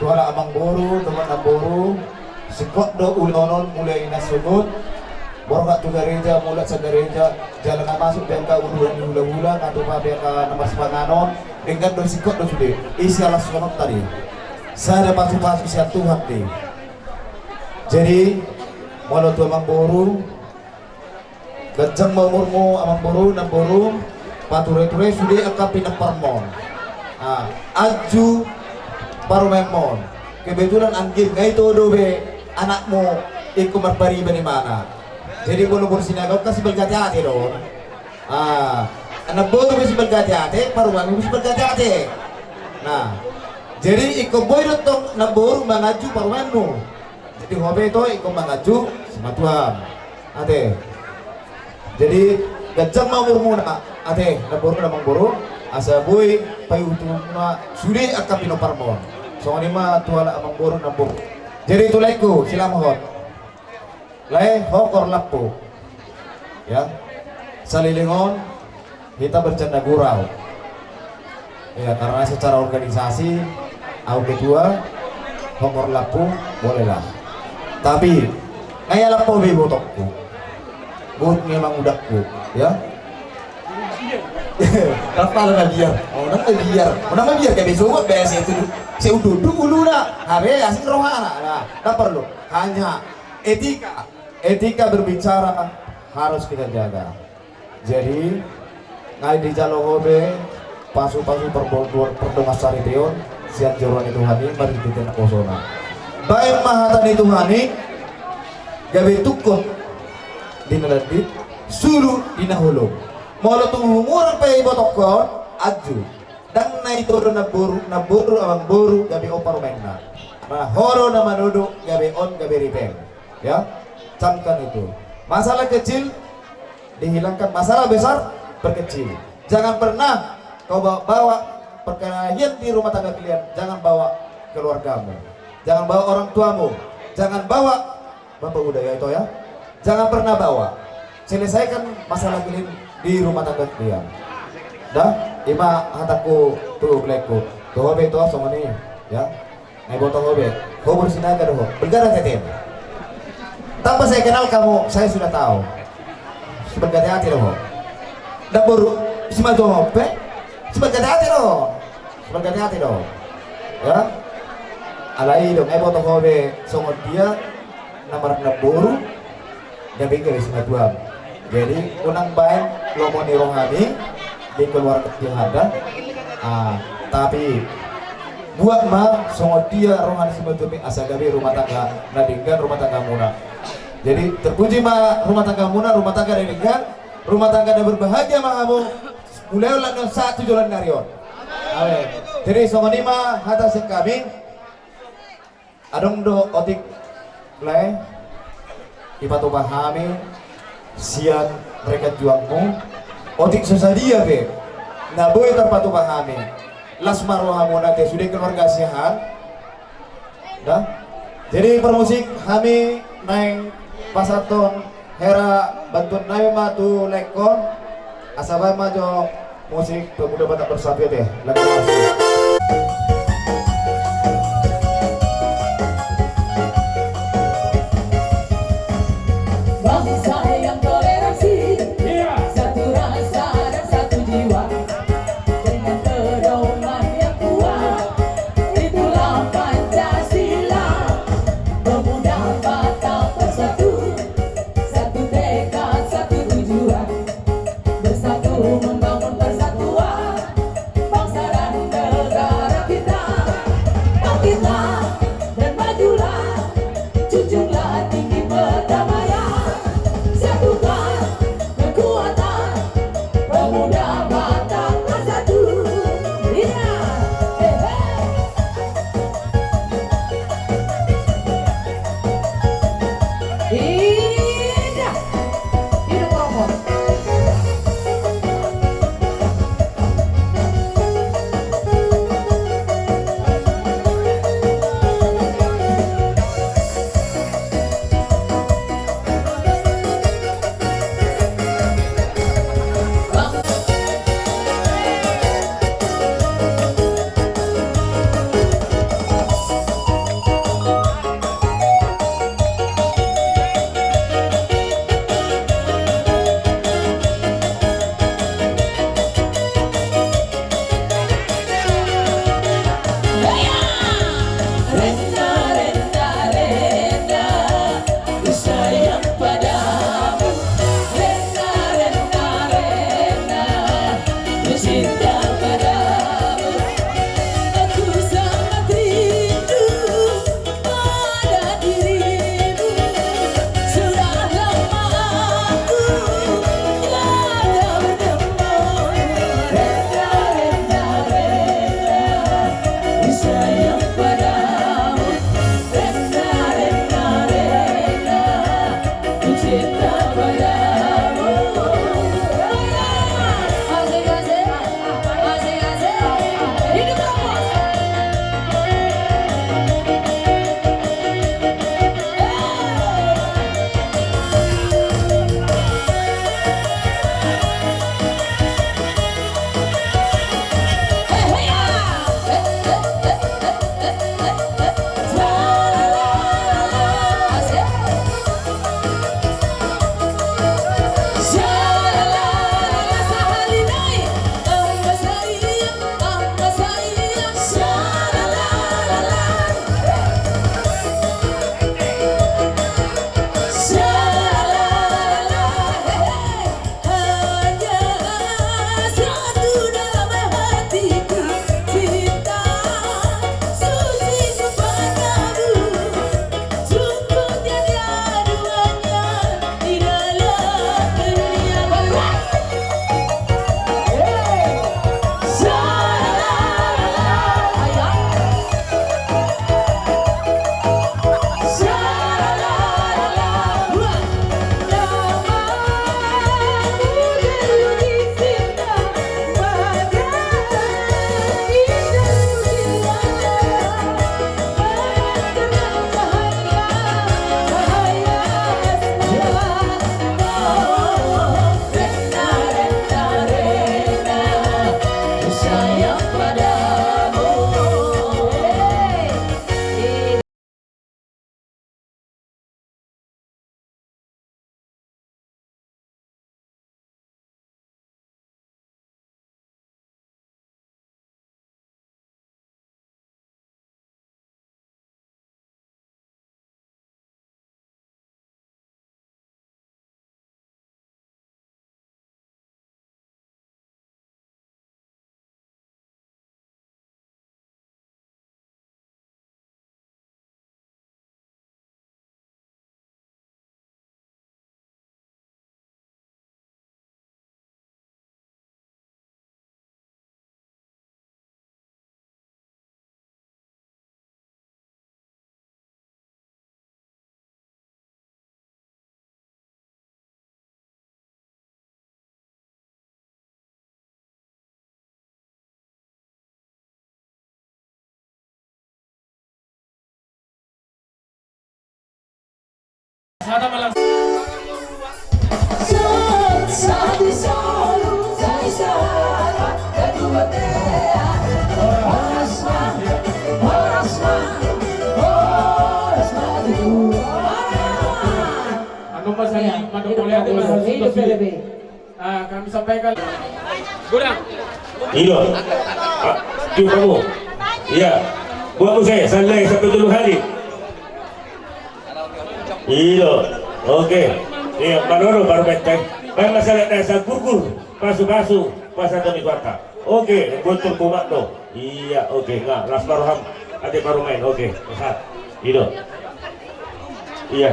tuala amang boru, teman boru, sikot do ulonon mulai nasunod, borok tu gereja mulai sa gereja, jalan masuk biar ka uluan di hula-hula, atau pa biar ka namas panganon, dengan do sikot do sudah, isi alas sunod tadi, saya dapat pasu siap Tuhan deh. Jadi, walau tu amang boru, gajang umurmu amang boru, nam boru, pature-ture sudah akapin ang parmon. Aju baru memon kebetulan anjing nggak itu dobe anakmu ikut merpari di mana jadi kalau bersinagog kasih berhati-hati dong anak bodoh mesti berhati-hati baru kami mesti berhati-hati nah jadi ikut boy dong nak baru mengaju baru memu jadi hobi itu ikut mengaju sama Tuhan ate jadi gajah mau bermuna ate nak baru namang baru asa boy payu tuna sudah akan pinoparmon soalnya mah tuala amang boru nambur jadi itu laiku sila mohon lai hokor lapu ya salilingon kita bercanda gurau ya karena secara organisasi aku kedua hokor lapu bolehlah tapi kayak lapu be botokku but memang udahku ya kapal na biar, nang biar kayak besok biasa itu saya duduk dulu nak, hari asing rohana, tak perlu hanya etika berbicara harus kita jaga. Jadi ngai di jalur hobe pasu-pasu perdomas sari teon siap joran itu hani mari kita nak kosona. Baik mahatan itu hani gabe tukut dinaladit sulu dinahulu. Molo tunggu murang pay botokon aju dan naik turun na buru amang buru gabi opar menna nah horo na manudu gabi on gabi repair ya camkan itu masalah kecil dihilangkan masalah besar berkecil jangan pernah kau bawa perkelahian di rumah tangga kalian jangan bawa keluargamu jangan bawa orang tuamu jangan bawa bapak budaya itu ya jangan pernah bawa selesaikan masalah kalian di rumah tangga kalian. Dah, ima hataku tuh blackku. Tuh hobe tuh sama nih, ya. Naik botol hobe. Kau bersinaga doh. Bergara tetem. Tanpa saya kenal kamu, saya sudah tahu. Sebagai hati doh. Dah baru cuma tuh hobe. Sebagai hati doh. Sebagai hati doh. Ya. Alai dong, naik botol hobe. Sama dia nomor baru. Dia pikir sama Tuhan. Jadi unang baik lomoni rohani di keluarga yang ada tapi buat mah songot dia rohani sebetulnya asal gawe rumah tangga nadingkan rumah tangga muna jadi terpuji mah rumah tangga muna rumah tangga nadingkan rumah tangga dan berbahagia mah kamu mulai ulang satu jalan narion amin jadi songot ini mah atas kami adong do otik mulai ipatu pahami siang mereka juangmu otik sesadia be nah boy terpatu pahami las marohamu nanti sudah keluarga sehat dah jadi permusik kami naik pasaton hera bantuan naik matu lekon asal majo musik pemuda batak bersatu deh lagu masih Kami sampaikan. Hidup. Itu kamu. Iya. Buat saya salai sampai 7 hari. Hidup. Okey. Iya, baru benteng. Baik masalah dasar kurkur. Pasu-pasu. Pasal demi kuarta. Okey, betul kumat tu. Iya, okey. Enggak, Ras Baruham. Adik baru main. Okey. Sehat. Hidup. Iya.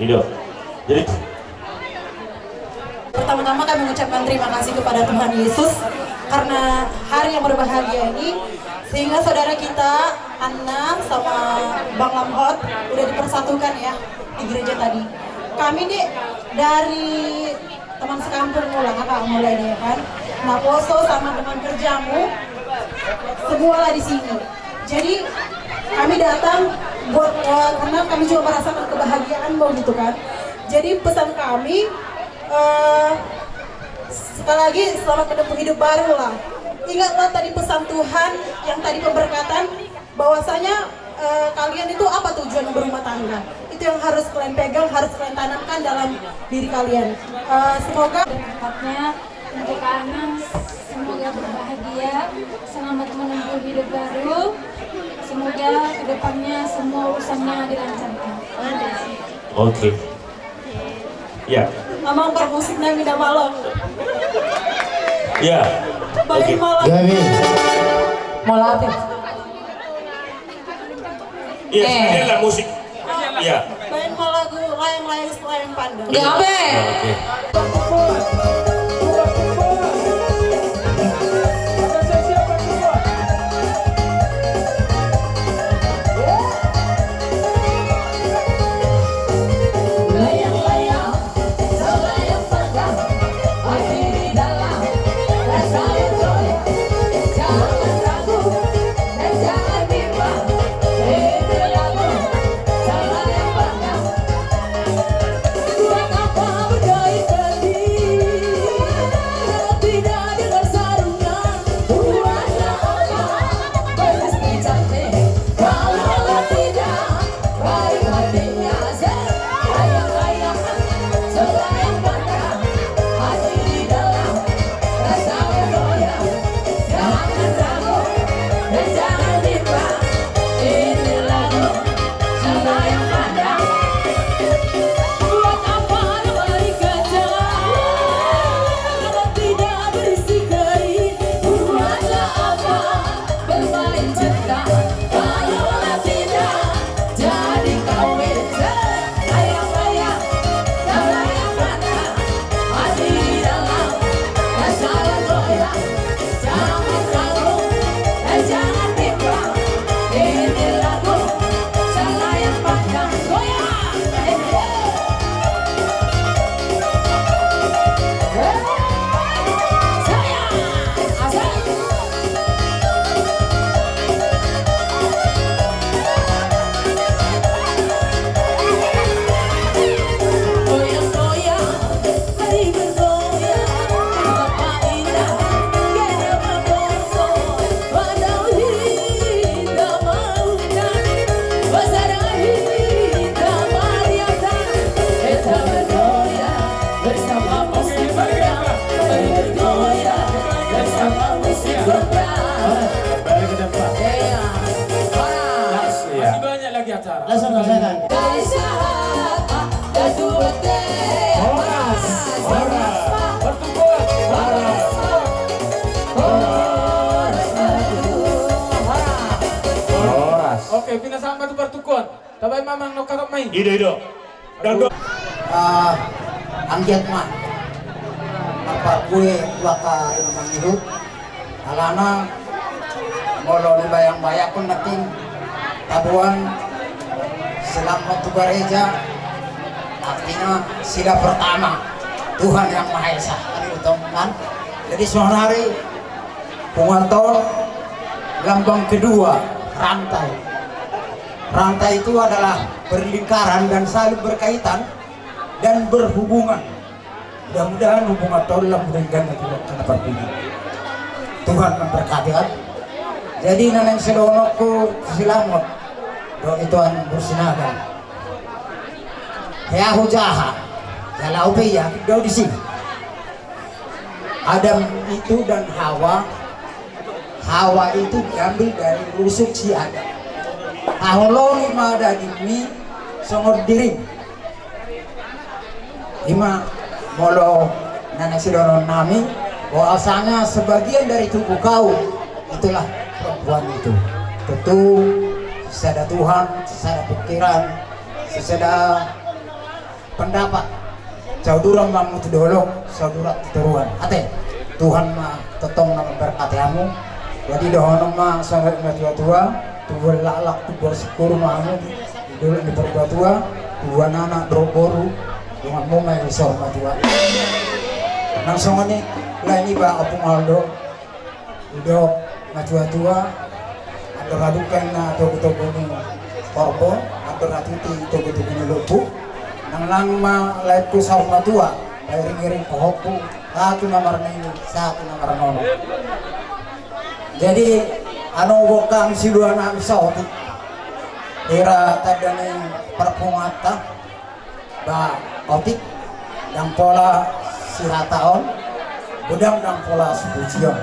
Hidup. Jadi pertama-tama kami mengucapkan terima kasih kepada Tuhan Yesus karena hari yang berbahagia ini, sehingga saudara kita Anna sama Bang Lamhot udah dipersatukan ya di gereja tadi. Kami nih dari teman sekampung mulai deh kan. Nah, Poso sama teman kerjamu semualah di sini. Jadi kami datang buat karena kami juga merasakan kebahagiaan gitu kan. Jadi pesan kami sekali lagi selamat menempuh hidup baru lah. Ingatlah tadi pesan Tuhan yang tadi pemberkatan bahwasanya kalian itu apa tujuan berumah tangga. Itu yang harus kalian pegang, harus kalian tanamkan dalam diri kalian. Semoga tempatnya untuk anak semoga berbahagia, selamat menempuh hidup baru. Semoga kedepannya semua urusannya dilancarkan. okey. Ya. Amang bermusik na minda malam. Ya. Balik malam. Gabi. Mau latih. Iya, sekalian lah musik. Iya. Main mau lagu layang-layang pandang. Gabe. Okey. langsung rasakan. Oke, pinasama tu pertukuan. Tabay mamang no kakamay. Ido. Dangdo. Anggiat mah apa kue waka imam hidup alana molo bayang-bayang pun nating tabuan selamat tu gereja artinya sila pertama Tuhan yang Maha Esa kan. Jadi suatu hari pengontrol lambang kedua rantai itu adalah berlingkaran dan saling berkaitan dan berhubungan. Mudah-mudahan hubungan taulah mudah-mudahan karena berbeda. Tuhan memberkati kan. Jadi nanang selonokku silamot do ituan bersinaga. Yahu jaha jalau ya do di sini. Adam itu dan Hawa itu diambil dari rusuk si Adam. Aholo lima ada dimi songor diri. Lima molo nana sidonon nami bahwa asalnya sebagian dari tubuh kau itulah perempuan itu. Tentu sesada Tuhan, sesada pikiran, sesada pendapat. Saudara mamu tudolok, saudara turuan. Ate Tuhan mah tetong nama berkatiamu. Jadi dohono mah sampai tua-tua, tuh lalak tuh bersyukur mamu dulu di tua, dua anak boru dengan mumai besar matua. Langsung ini lain iba apung Aldo, udah matua-tua, ada radukan na togo-togo ni korbo, ada ratuti togo-togo ni lupu. Nang lang ma lain ko sa matua, ring-ring pohokku, satu nomor ini, satu nomor nono. Jadi anu bokang si dua anak sawti era tadane perpungata ba otik dan pola sirataon budang dan pola subucion.